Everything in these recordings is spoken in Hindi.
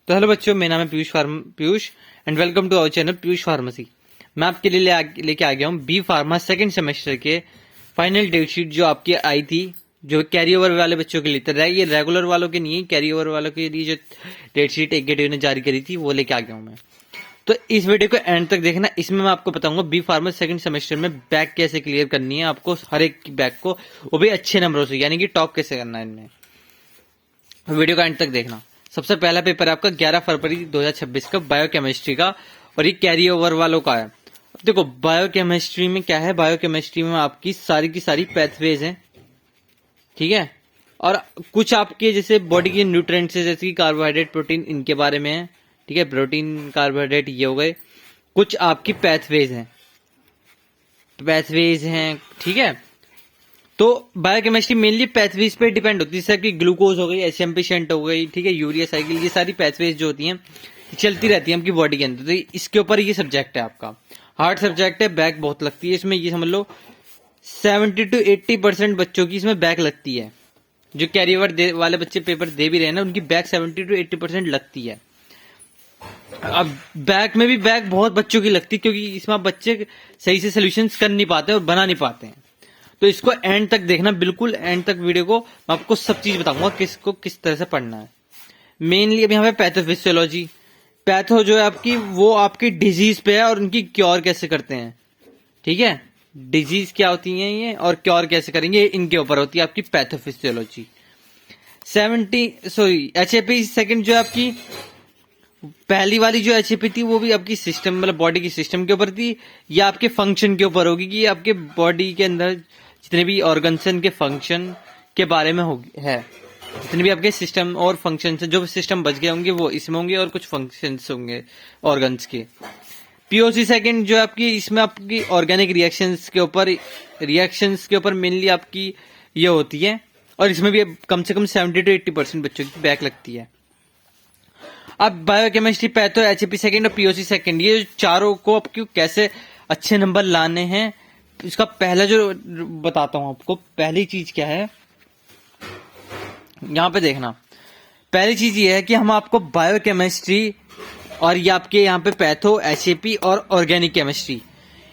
तो हेलो बच्चों, मेरा नाम है Piyush and welcome to our channel Piyush pharmacy. मैं आपके लिए लेके आ गया हूँ बी फार्मा सेकंड सेमेस्टर के फाइनल डेट शीट जो आपकी आई थी, जो कैरी ओवर वाले बच्चों के लिए था। ये रेगुलर वालों के नहीं है, कैरी ओवर वालों के लिए जो डेट शीट एग्जीक्यूटिव ने जारी करी थी वो लेके आ गया हूँ मैं। तो इस वीडियो को एंड तक देखना, इसमें मैं आपको बताऊंगा बी फार्मा सेकंड सेमेस्टर में बैक कैसे क्लियर करनी है आपको, हर एक की बैक को, वो भी अच्छे नंबरों से, यानी कि टॉप कैसे करना है इनमें। वीडियो का एंड तक देखना। सबसे पहला पेपर है आपका 11 फरवरी 2026 का बायोकेमिस्ट्री का, और ये कैरी ओवर वालों का है। अब देखो बायोकेमिस्ट्री में क्या है, बायोकेमिस्ट्री में आपकी सारी की सारी पैथवेज हैं, ठीक है, और कुछ आपके जैसे बॉडी के न्यूट्रिएंट्स है, जैसे कि कार्बोहाइड्रेट, प्रोटीन, इनके बारे में है, ठीक है, प्रोटीन कार्बोहाइड्रेट ये हो गए। कुछ आपकी पैथवेज हैं, ठीक है। तो बायोकेमिस्ट्री मेनली पैथवेज पे डिपेंड होती है, जैसे कि ग्लूकोज हो गई, एचएमपी शंट हो गई, ठीक है, यूरिया साइकिल, ये सारी पैथवेज जो होती हैं चलती रहती है आपकी बॉडी के अंदर। तो इसके ऊपर ये सब्जेक्ट है आपका, हार्ड सब्जेक्ट है, बैक बहुत लगती है इसमें। ये समझ लो 70 to 80% बच्चों की इसमें बैक लगती है। जो कैरी ओवर वाले बच्चे पेपर दे भी रहे हैं ना, उनकी बैक 70 to 80% लगती है। अब बैक में भी बैक बहुत बच्चों की लगती है, क्योंकि इसमें बच्चे सही से सोल्यूशंस कर नहीं पाते और बना नहीं पाते हैं। तो इसको एंड तक देखना, बिल्कुल एंड तक वीडियो को, मैं आपको सब चीज बताऊंगा किसको किस तरह से पढ़ना है। मेनली अब यहाँ पे पैथोफिजियोलॉजी, पैथो जो है आपकी, वो आपकी डिजीज पे है और उनकी क्योर कैसे करते हैं, ठीक है। डिजीज क्या होती है ये और क्योर कैसे करेंगे, इनके ऊपर होती है आपकी पैथोफिजियोलॉजी। एचएपी सेकंड जो है आपकी, पहली वाली जो एचएपी थी वो भी आपकी सिस्टम, मतलब बॉडी की सिस्टम के ऊपर थी, या आपके फंक्शन के ऊपर होगी, कि आपके बॉडी के अंदर जितने भी ऑर्गन्स के फंक्शन के बारे में है। जितने भी आपके सिस्टम और फंक्शन से जो सिस्टम बच गए होंगे वो इसमें होंगे, और कुछ फंक्शंस होंगे ऑर्गन्स के। पीओसी सेकंड जो आपकी, इसमें आपकी ऑर्गेनिक रिएक्शंस के ऊपर मेनली आपकी ये होती है, और इसमें भी कम से कम 70 to 80% बच्चों की बैक लगती है। अब बायोकेमिस्ट्री, पैथो, एचएपी सेकंड और पीओसी सेकंड, ये चारों को आपको कैसे अच्छे नंबर लाने हैं, इसका पहला जो बताता हूं आपको। पहली चीज क्या है, यहां पे देखना। पहली चीज ये है कि हम आपको बायोकेमिस्ट्री और ये आपके यहाँ पे पैथो, एचएपी और ऑर्गेनिक केमिस्ट्री,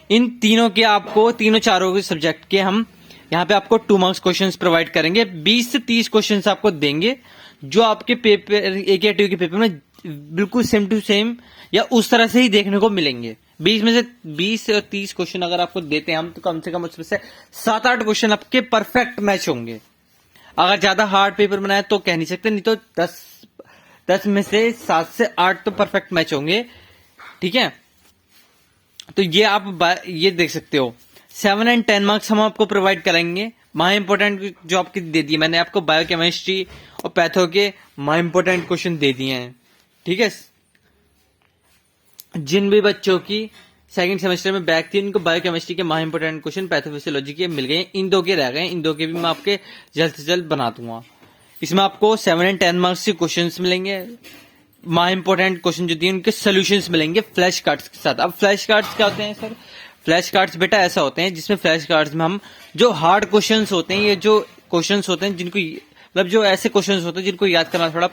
इन तीनों के आपको, तीनों चारों के सब्जेक्ट के हम यहाँ पे आपको 2 मार्क्स क्वेश्चंस प्रोवाइड करेंगे। 20 से 30 क्वेश्चंस आपको देंगे, जो आपके पेपर एक या टू के पेपर में बिल्कुल सेम टू सेम या उस तरह से ही देखने को मिलेंगे। 20 में से 20 और 30 क्वेश्चन अगर आपको देते हैं हम, तो कम से कम उसमें से 7-8 क्वेश्चन आपके परफेक्ट मैच होंगे। अगर ज्यादा हार्ड पेपर बनाए तो कह नहीं सकते, नहीं तो 10 में से 7 से 8 तो परफेक्ट मैच होंगे, ठीक है। तो ये आप ये देख सकते हो। 7 और 10 मार्क्स हम आपको प्रोवाइड करेंगे। माई इंपोर्टेंट जो आपकी दे दी मैंने आपको, बायोकेमिस्ट्री और पैथो के माई इंपोर्टेंट क्वेश्चन दे दिए हैं, ठीक है। जिन भी बच्चों की सेकंड सेमेस्टर में बैक थी, उनको बायोकेमिस्ट्री के माई इंपोर्टेंट क्वेश्चन पैथोफिजियोलॉजी के मिल गए। इन 2 के रह गए, इन 2 के भी मैं आपके जल्द से जल्द बना दूंगा। इसमें आपको 7 और 10 मार्क्स के क्वेश्चंस मिलेंगे। माई इंपोर्टेंट क्वेश्चन जो दिए उनके सोल्यूशंस मिलेंगे फ्लैश कार्ड्स के साथ। अब फ्लैश कार्ड्स क्या होते हैं सर? फ्लैश कार्ड्स बेटा ऐसा होते हैं जिसमें फ्लैश कार्ड्स में हम जो हार्ड क्वेश्चंस होते हैं, ये जो क्वेश्चंस होते हैं जिनको, मतलब जो ऐसे क्वेश्चंस होते हैं जिनको याद करना थोड़ा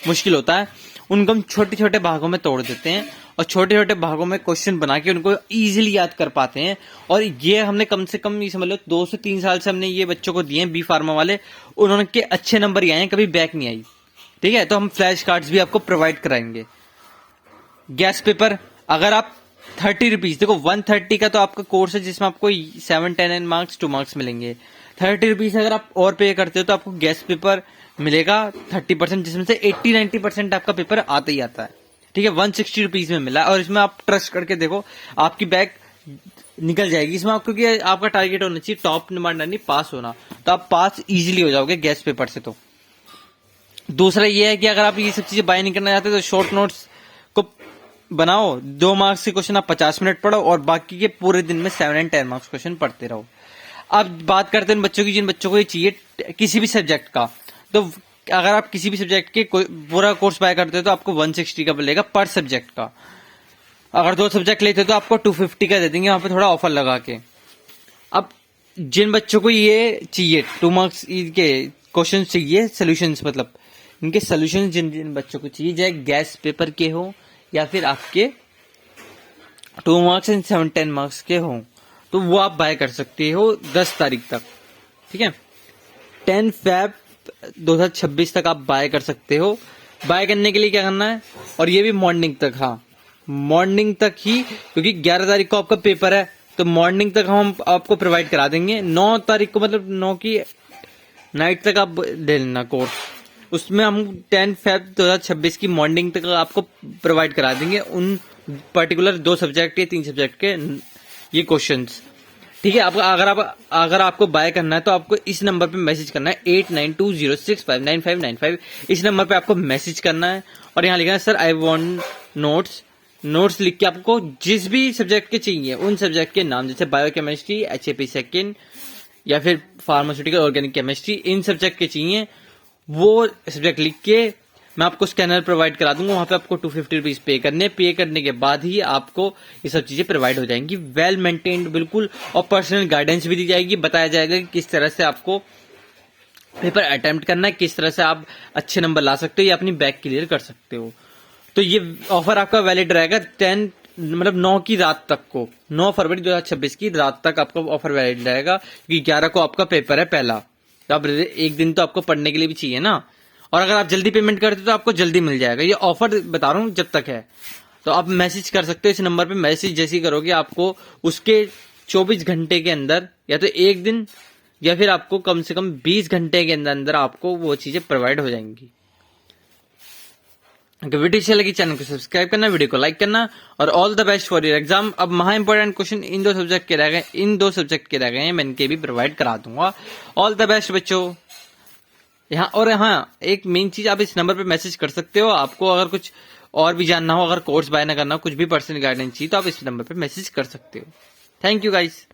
मुश्किल होता है, उनको हम छोटे छोटे भागों में तोड़ देते हैं और छोटे छोटे भागों में क्वेश्चन बना के उनको इजीली याद कर पाते हैं। और ये हमने कम से कम, ये समझ लो 2 से 3 साल से हमने ये बच्चों को दिए हैं, बी फार्मा वाले, उन्होंने के अच्छे नंबर ही आए हैं, कभी बैक नहीं आई, ठीक है। तो हम फ्लैश कार्ड्स भी आपको प्रोवाइड कराएंगे। गैस पेपर, अगर आप 30 रुपीज, देखो 130 का तो आपका कोर्स है जिसमें आपको 7, 10 मार्क्स 2 मार्क्स मिलेंगे। 30 रुपीज अगर आप और पे करते हो तो आपको गैस पेपर मिलेगा 30%, जिसमें से 80-90% आपका पेपर आता ही आता है, ठीक है। 160 रुपीज में मिला है, और इसमें आप ट्रस्ट करके देखो आपकी बैग निकल जाएगी इसमें। क्योंकि आपका टारगेट होना चाहिए टॉप नंबर नहीं, पास होना, तो आप पास इजीली हो जाओगे गैस पेपर से। तो दूसरा ये है कि अगर आप ये सब चीजें बाय नहीं करना चाहते तो शॉर्ट नोट्स को बनाओ, 2 मार्क्स के क्वेश्चन आप 50 मिनट पढ़ो, और बाकी के पूरे दिन में 7 और 10 मार्क्स क्वेश्चन पढ़ते रहो। अब बात करते हैं बच्चों की, जिन बच्चों को ये चाहिए किसी भी सब्जेक्ट का, तो अगर आप किसी भी सब्जेक्ट के पूरा कोर्स बाय करते हो तो आपको 160 का मिलेगा पर सब्जेक्ट का। अगर 2 सब्जेक्ट लेते हो तो आपको 250 का दे देंगे, वहां पे थोड़ा ऑफर लगा के। अब जिन बच्चों को ये चाहिए 2 मार्क्स के क्वेश्चन चाहिए, सोल्यूशंस मतलब इनके सोल्यूशन जिन जिन बच्चों को चाहिए, चाहे गैस पेपर के हो या फिर आपके 2 मार्क्स एंड 7-10 मार्क्स के हो, तो वो आप बाय कर सकते हो 10 तारीख तक, ठीक है। 10 Feb 2026 तक आप बाय कर सकते हो। बाय करने के लिए क्या करना है, और ये भी मॉर्निंग तक, हाँ मॉर्निंग तक ही, क्योंकि 11 तारीख को आपका पेपर है, तो मॉर्निंग तक हम आपको प्रोवाइड करा देंगे। 9 तारीख को मतलब 9 की नाइट तक आप ले लेना कोर्स, उसमें हम 10 Feb 2026 की मॉर्निंग तक आपको प्रोवाइड करा देंगे उन पर्टिकुलर 2 सब्जेक्ट या 3 सब्जेक्ट के ये क्वेश्चंस, ठीक है। अगर आपको बाय करना है तो आपको इस नंबर पे मैसेज करना है 8920659595। इस नंबर पे आपको मैसेज करना है और यहाँ लिखना है सर आई वांट नोट्स लिख के आपको जिस भी सब्जेक्ट के चाहिए उन सब्जेक्ट के नाम, जैसे बायोकेमिस्ट्री, HAP सेकेंड या फिर फार्मास्यूटिकल ऑर्गेनिक केमिस्ट्री, इन सब्जेक्ट के चाहिए वो सब्जेक्ट लिख के मैं आपको स्कैनर प्रोवाइड करा दूंगा। वहां पे आपको 250 रुपीज पे करने के बाद ही आपको ये सब चीजें प्रोवाइड हो जाएंगी, वेल मेंटेन्ड बिल्कुल, और पर्सनल गाइडेंस भी दी जाएगी, बताया जाएगा कि किस तरह से आपको पेपर अटेम्प्ट करना है, किस तरह से आप अच्छे नंबर ला सकते हो या अपनी बैक क्लियर कर सकते हो। तो ये ऑफर आपका वैलिड रहेगा 9 की रात तक को, 9 फरवरी 2026 की रात तक आपका ऑफर वैलिड रहेगा, क्योंकि 11 को आपका पेपर है पहला, तो अब एक दिन तो आपको पढ़ने के लिए भी चाहिए ना, और अगर आप जल्दी पेमेंट करते हो तो आपको जल्दी मिल जाएगा। ये ऑफर बता रहा हूँ जब तक है, तो आप मैसेज कर सकते हो इस नंबर पे। मैसेज जैसे ही करोगे आपको उसके 24 घंटे के अंदर या तो एक दिन या फिर आपको कम से कम 20 घंटे के अंदर अंदर आपको वो चीजें प्रोवाइड हो जाएंगी। अगर वीडियो अच्छी लगी चैनल को सब्सक्राइब करना, वीडियो को लाइक करना, और all the best for your exam. अब महा इंपॉर्टेंट क्वेश्चन इन 2 सब्जेक्ट के रह गए हैं, मैं इनके भी प्रोवाइड करा दूंगा। ऑल द बेस्ट बच्चों। यहाँ एक मेन चीज, आप इस नंबर पे मैसेज कर सकते हो। आपको अगर कुछ और भी जानना हो, अगर कोर्स बाय ना करना हो, कुछ भी पर्सनल गाइडेंस चाहिए, तो आप इस नंबर पे मैसेज कर सकते हो। Thank you guys.